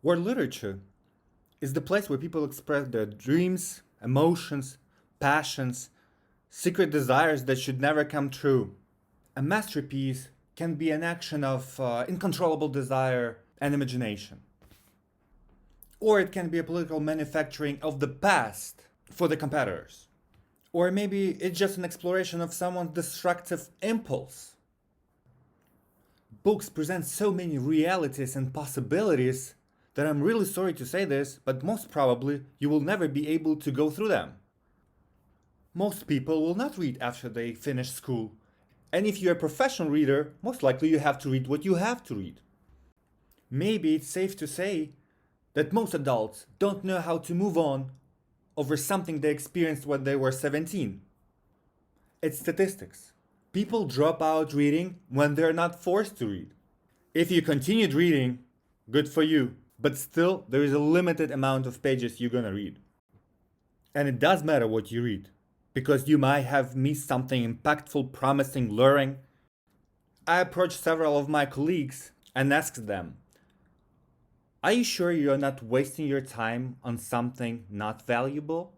World literature is the place where people express their dreams, emotions, passions, secret desires that should never come true. A masterpiece can be an action of uncontrollable desire and imagination. Or it can be a political manufacturing of the past for the competitors. Or maybe it's just an exploration of someone's destructive impulse. Books present so many realities and possibilities that I'm really sorry to say this, but most probably you will never be able to go through them. Most people will not read after they finish school. And if you're a professional reader, most likely you have to read what you have to read. Maybe it's safe to say that most adults don't know how to move on over something they experienced when they were 17. It's statistics. People drop out reading when they're not forced to read. If you continued reading, good for you. But still, there is a limited amount of pages you're gonna read. And it does matter what you read, because you might have missed something impactful, promising, luring. I approached several of my colleagues and asked them, are you sure you're not wasting your time on something not valuable?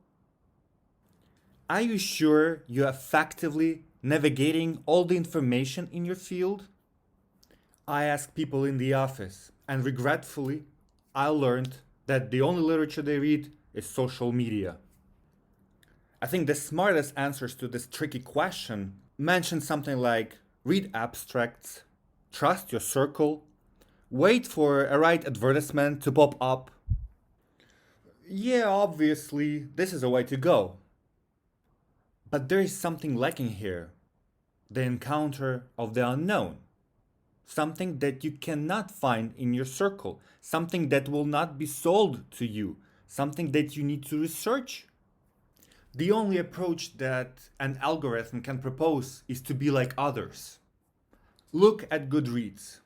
Are you sure you're effectively navigating all the information in your field? I asked people in the office, and regretfully, I learned that the only literature they read is social media. I think the smartest answers to this tricky question mention something like read abstracts, trust your circle, wait for a right advertisement to pop up. Yeah, obviously, this is a way to go. But there is something lacking here. The encounter of the unknown. Something that you cannot find in your circle. Something that will not be sold to you. Something that you need to research. The only approach that an algorithm can propose is to be like others. Look at Goodreads.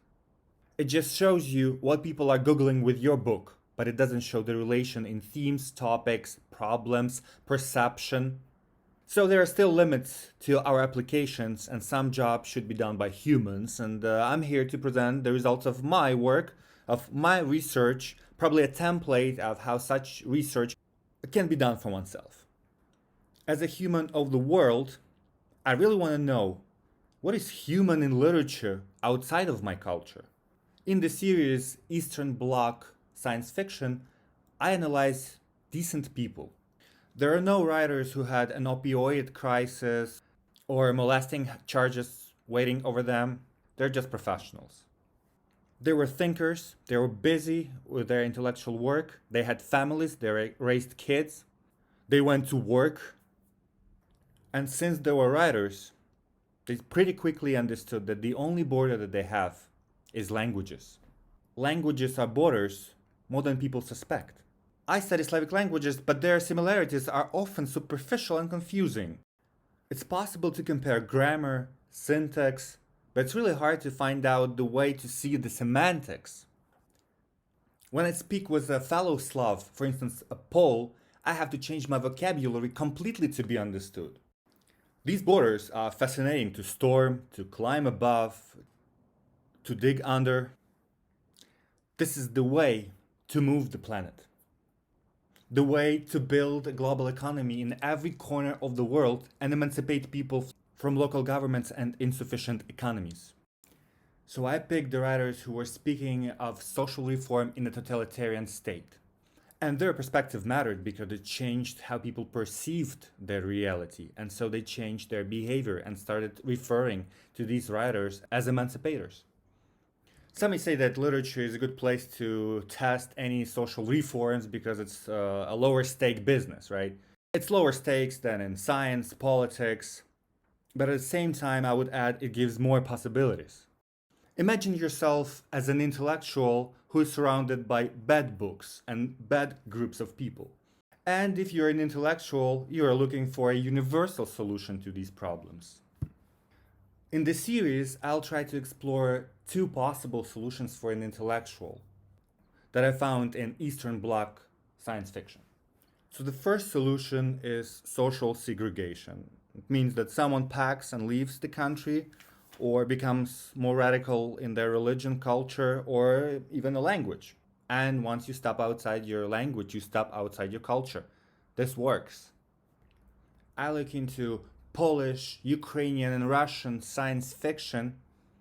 It just shows you what people are Googling with your book, but it doesn't show the relation in themes, topics, problems, perception. So there are still limits to our applications, and some jobs should be done by humans, and I'm here to present the results of my work, of my research, probably a template of how such research can be done for oneself. As a human of the world, I really want to know what is human in literature outside of my culture. In the series Eastern Bloc Science Fiction, I analyze decent people. There are no writers who had an opioid crisis or molesting charges waiting over them. They're just professionals. They were thinkers, they were busy with their intellectual work, they had families, they raised kids, they went to work. And since they were writers, they pretty quickly understood that the only border that they have is languages. Languages are borders more than people suspect. I study Slavic languages, but their similarities are often superficial and confusing. It's possible to compare grammar, syntax, but it's really hard to find out the way to see the semantics. When I speak with a fellow Slav, for instance a Pole, I have to change my vocabulary completely to be understood. These borders are fascinating to storm, to climb above, to dig under. This is the way to move the planet. The way to build a global economy in every corner of the world and emancipate people from local governments and insufficient economies. So I picked the writers who were speaking of social reform in a totalitarian state. And their perspective mattered because it changed how people perceived their reality, and so they changed their behavior and started referring to these writers as emancipators. Some may say that literature is a good place to test any social reforms because it's a lower stake business, right? It's lower stakes than in science, politics, but at the same time, I would add it gives more possibilities. Imagine yourself as an intellectual who is surrounded by bad books and bad groups of people. And if you're an intellectual, you are looking for a universal solution to these problems. In this series, I'll try to explore two possible solutions for an intellectual that I found in Eastern Bloc science fiction. So the first solution is social segregation. It means that someone packs and leaves the country or becomes more radical in their religion, culture, or even a language. And once you step outside your language, you step outside your culture. This works. I look into Polish, Ukrainian, and Russian science fiction.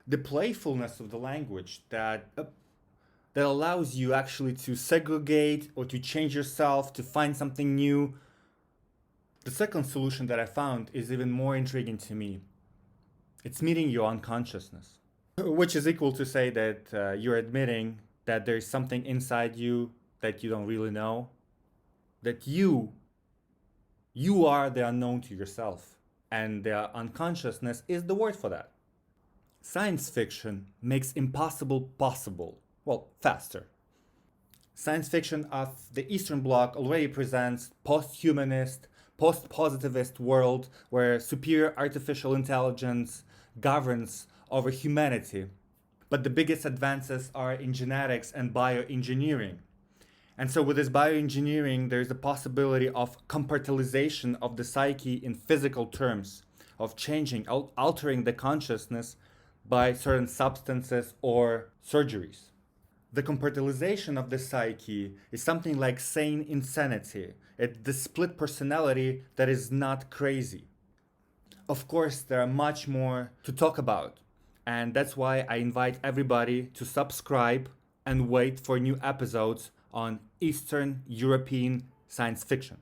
The playfulness of the language that allows you actually to segregate or to change yourself, to find something new. The second solution that I found is even more intriguing to me. It's meeting your unconsciousness, which is equal to say that you're admitting that there's something inside you that you don't really know, that you are the unknown to yourself, and the unconsciousness is the word for that. Science fiction makes impossible possible, well, faster. Science fiction of the Eastern Bloc already presents post-humanist, post-positivist world where superior artificial intelligence governs over humanity. But the biggest advances are in genetics and bioengineering. And so with this bioengineering, there's a possibility of compartmentalization of the psyche in physical terms, of changing, altering the consciousness by certain substances or surgeries. The compartmentalization of the psyche is something like sane insanity. It's the split personality that is not crazy. Of course, there are much more to talk about, and that's why I invite everybody to subscribe and wait for new episodes on Eastern European science fiction.